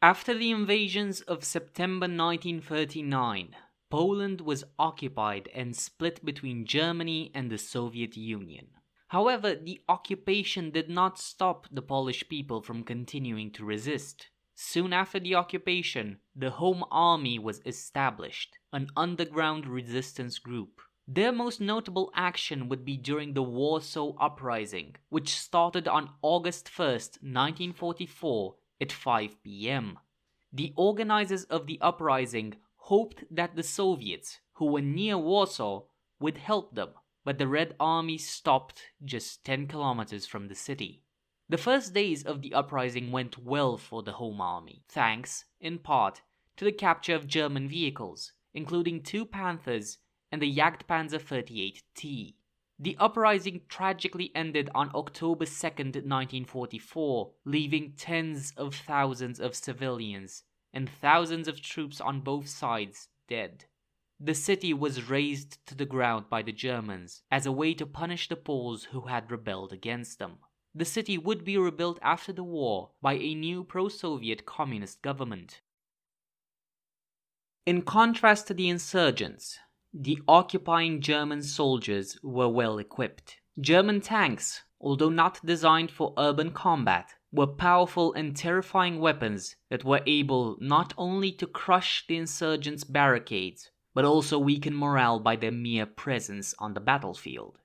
After the invasions of September 1939, Poland was occupied and split between Germany and the Soviet Union. However, the occupation did not stop the Polish people from continuing to resist. Soon after the occupation, the Home Army was established, an underground resistance group. Their most notable action would be during the Warsaw Uprising, which started on August 1st, 1944 at 5 p.m. The organizers of the uprising hoped that the Soviets, who were near Warsaw, would help them, but the Red Army stopped just 10 kilometers from the city. The first days of the uprising went well for the Home Army, thanks, in part, to the capture of German vehicles, including 2 Panthers and the Jagdpanzer 38T. The uprising tragically ended on October 2nd, 1944, leaving tens of thousands of civilians and thousands of troops on both sides dead. The city was razed to the ground by the Germans as a way to punish the Poles who had rebelled against them. The city would be rebuilt after the war by a new pro-Soviet communist government. In contrast to the insurgents, the occupying German soldiers were well equipped. German tanks, although not designed for urban combat, were powerful and terrifying weapons that were able not only to crush the insurgents' barricades, but also weaken morale by their mere presence on the battlefield.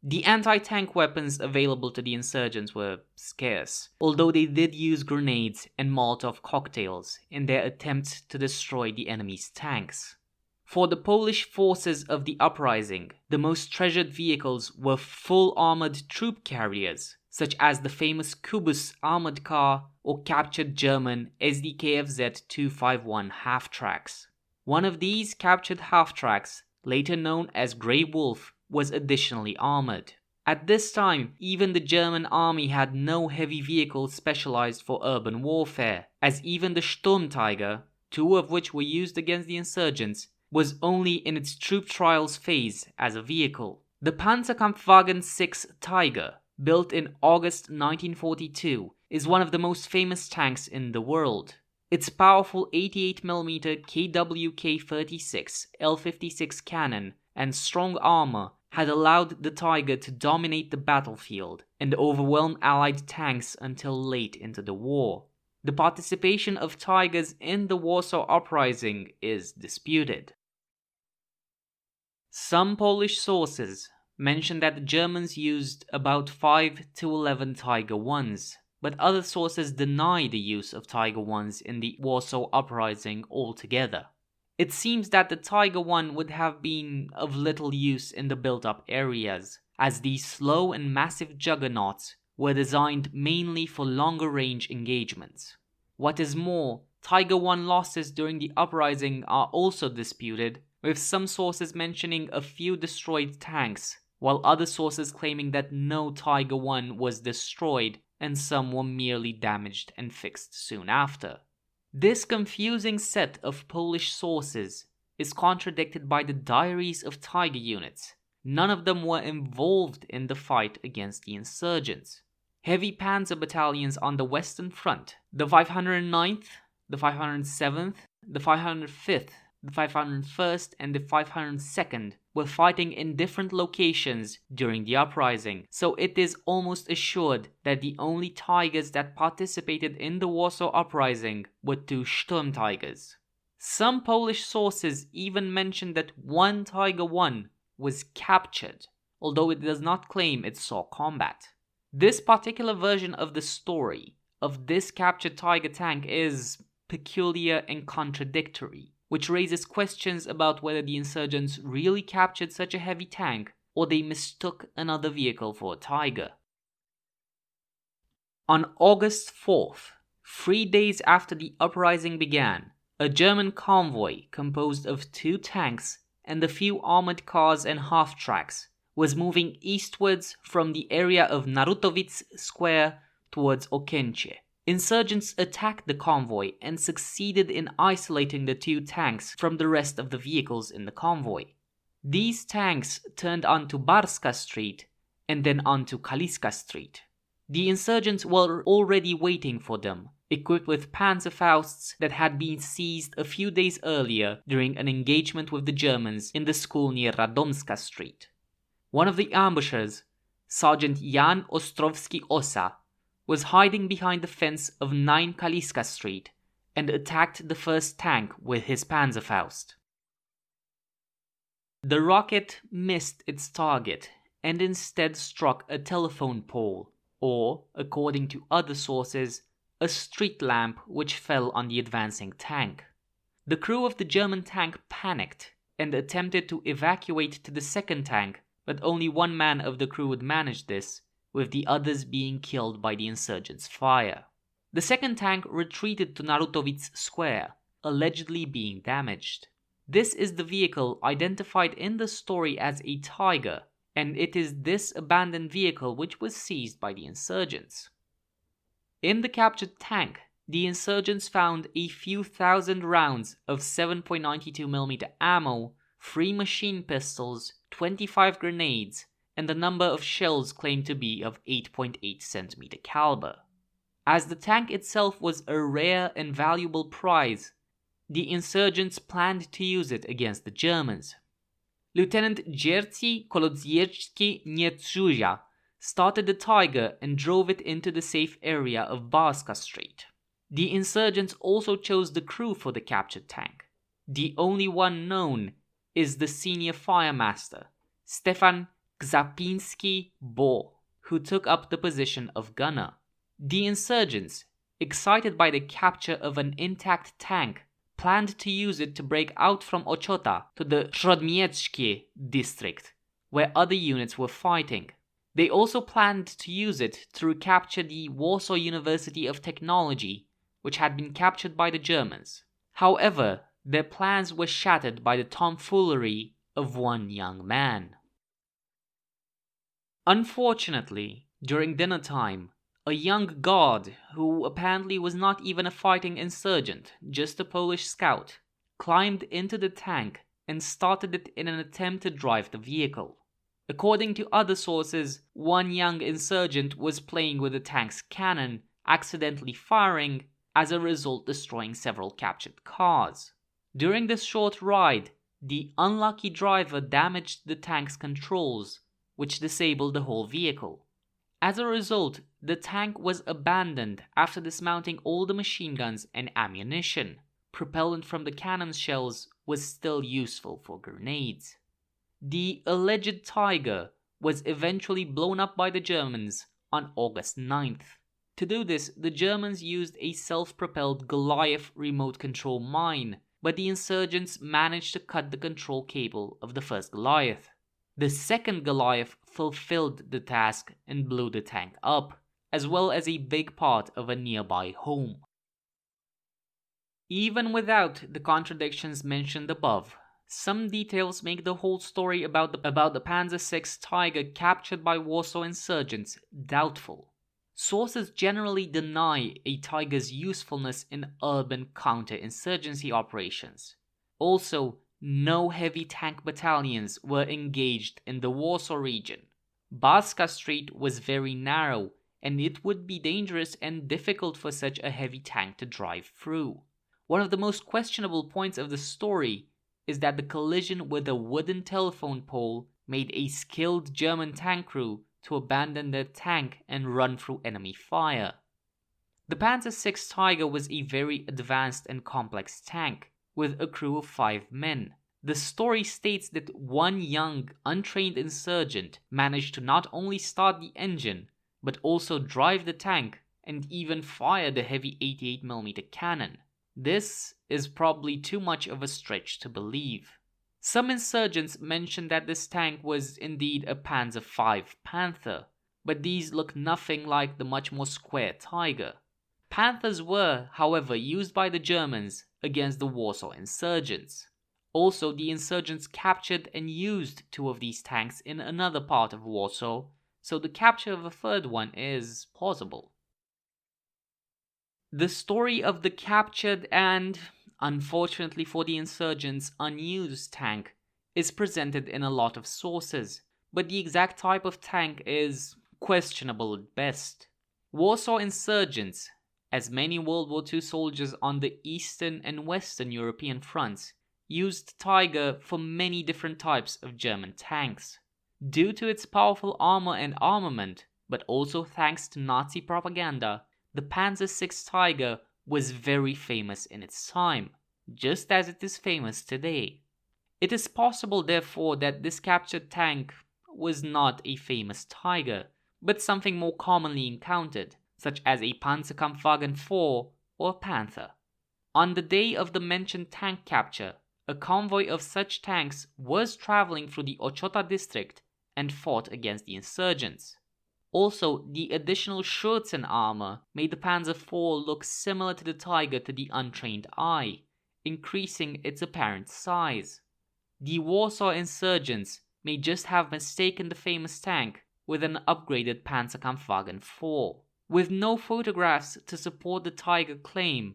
The anti-tank weapons available to the insurgents were scarce, although they did use grenades and Molotov cocktails in their attempts to destroy the enemy's tanks. For the Polish forces of the uprising, the most treasured vehicles were full armored troop carriers, such as the famous Kubus armored car or captured German SDKFZ 251 half-tracks. One of these captured half-tracks, later known as Grey Wolf, was additionally armored. At this time, even the German army had no heavy vehicles specialized for urban warfare, as even the Sturmtiger, 2 of which were used against the insurgents, was only in its troop trials phase as a vehicle. The Panzerkampfwagen 6 Tiger, built in August 1942, is one of the most famous tanks in the world. Its powerful 88mm KWK-36 L56 cannon and strong armor had allowed the Tiger to dominate the battlefield and overwhelm Allied tanks until late into the war. The participation of Tigers in the Warsaw Uprising is disputed. Some Polish sources mention that the Germans used about 5 to 11 Tiger 1s, but other sources deny the use of Tiger 1s in the Warsaw Uprising altogether. It seems that the Tiger 1 would have been of little use in the built-up areas, as these slow and massive juggernauts were designed mainly for longer-range engagements. What is more, Tiger 1 losses during the uprising are also disputed, with some sources mentioning a few destroyed tanks, while other sources claiming that no Tiger 1 was destroyed and some were merely damaged and fixed soon after. This confusing set of Polish sources is contradicted by the diaries of Tiger units. None of them were involved in the fight against the insurgents. Heavy panzer battalions on the Western Front, the 509th, the 507th, the 505th, the 501st, and the 502nd were fighting in different locations during the uprising, so it is almost assured that the only Tigers that participated in the Warsaw Uprising were 2 Sturmtigers. Some Polish sources even mention that 1 Tiger 1 was captured, although it does not claim it saw combat. This particular version of the story of this captured Tiger tank is peculiar and contradictory, which raises questions about whether the insurgents really captured such a heavy tank or they mistook another vehicle for a Tiger. On August 4th, 3 days after the uprising began, a German convoy composed of 2 tanks and a few armored cars and half-tracks was moving eastwards from the area of Narutowice Square towards Okęcie. Insurgents attacked the convoy and succeeded in isolating the 2 tanks from the rest of the vehicles in the convoy. These tanks turned onto Barska Street and then onto Kaliska Street. The insurgents were already waiting for them equipped with Panzerfausts that had been seized a few days earlier during an engagement with the Germans in the school near Radomska Street. One of the ambushers, Sergeant Jan Ostrowski Osa, was hiding behind the fence of 9 Kaliska Street and attacked the first tank with his Panzerfaust. The rocket missed its target and instead struck a telephone pole, or, according to other sources, a street lamp which fell on the advancing tank. The crew of the German tank panicked and attempted to evacuate to the second tank, but only one man of the crew would manage this, with the others being killed by the insurgents' fire. The second tank retreated to Narutovic Square, allegedly being damaged. This is the vehicle identified in the story as a Tiger, and it is this abandoned vehicle which was seized by the insurgents. In the captured tank, the insurgents found a few thousand rounds of 7.92mm ammo, 3 machine pistols, 25 grenades, and the number of shells claimed to be of 8.8cm caliber. As the tank itself was a rare and valuable prize, the insurgents planned to use it against the Germans. Lieutenant Jerzy Kolodziejski Nietzschuja started the Tiger and drove it into the safe area of Barska Street. The insurgents also chose the crew for the captured tank. The only one known is the senior firemaster, Stefan Gzapinski-Bo, who took up the position of gunner. The insurgents, excited by the capture of an intact tank, planned to use it to break out from Ochota to the Śródmiejskie district, where other units were fighting. They also planned to use it to recapture the Warsaw University of Technology, which had been captured by the Germans. However, their plans were shattered by the tomfoolery of one young man. Unfortunately, during dinner time, a young guard, who apparently was not even a fighting insurgent, just a Polish scout, climbed into the tank and started it in an attempt to drive the vehicle. According to other sources, one young insurgent was playing with the tank's cannon, accidentally firing, as a result destroying several captured cars. During this short ride, the unlucky driver damaged the tank's controls, which disabled the whole vehicle. As a result, the tank was abandoned after dismounting all the machine guns and ammunition. Propellant from the cannon shells was still useful for grenades. The alleged Tiger was eventually blown up by the Germans on August 9th. To do this, the Germans used a self-propelled Goliath remote control mine, but the insurgents managed to cut the control cable of the first Goliath. The second Goliath fulfilled the task and blew the tank up, as well as a big part of a nearby home. Even without the contradictions mentioned above, some details make the whole story about the Panzer VI Tiger captured by Warsaw insurgents doubtful. Sources generally deny a Tiger's usefulness in urban counter-insurgency operations. Also, no heavy tank battalions were engaged in the Warsaw region. Barska Street was very narrow, and it would be dangerous and difficult for such a heavy tank to drive through. One of the most questionable points of the story is that the collision with a wooden telephone pole made a skilled German tank crew to abandon their tank and run through enemy fire. The Panzer VI Tiger was a very advanced and complex tank, with a crew of 5 men. The story states that one young, untrained insurgent managed to not only start the engine, but also drive the tank and even fire the heavy 88mm cannon. This is probably too much of a stretch to believe. Some insurgents mentioned that this tank was indeed a Panzer V Panther, but these look nothing like the much more square Tiger. Panthers were, however, used by the Germans against the Warsaw insurgents. Also, the insurgents captured and used 2 of these tanks in another part of Warsaw, so the capture of a third one is plausible. The story of the captured and, unfortunately for the insurgents, unused tank is presented in a lot of sources, but the exact type of tank is questionable at best. Warsaw insurgents, as many World War II soldiers on the Eastern and Western European fronts used Tiger for many different types of German tanks. Due to its powerful armor and armament, but also thanks to Nazi propaganda, the Panzer VI Tiger was very famous in its time, just as it is famous today. It is possible, therefore, that this captured tank was not a famous Tiger, but something more commonly encountered, such as a Panzerkampfwagen IV or Panther. On the day of the mentioned tank capture, a convoy of such tanks was traveling through the Ochota district and fought against the insurgents. Also, the additional Schürzen armor made the Panzer IV look similar to the Tiger to the untrained eye, increasing its apparent size. The Warsaw insurgents may just have mistaken the famous tank with an upgraded Panzerkampfwagen IV. With no photographs to support the Tiger claim,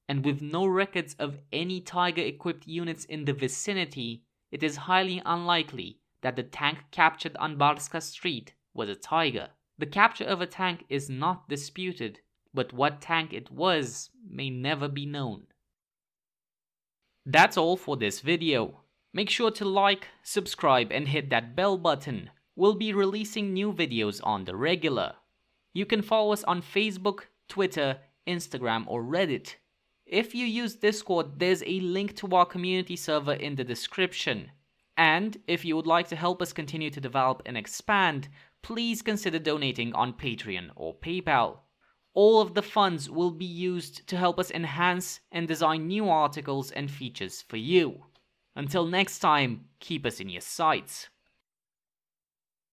and with no records of any Tiger-equipped units in the vicinity, it is highly unlikely that the tank captured on Barska Street was a Tiger. The capture of a tank is not disputed, but what tank it was may never be known. That's all for this video. Make sure to like, subscribe and hit that bell button. We'll be releasing new videos on the regular. You can follow us on Facebook, Twitter, Instagram or Reddit. If you use Discord, there's a link to our community server in the description. And if you would like to help us continue to develop and expand, please consider donating on Patreon or PayPal. All of the funds will be used to help us enhance and design new articles and features for you. Until next time, keep us in your sights.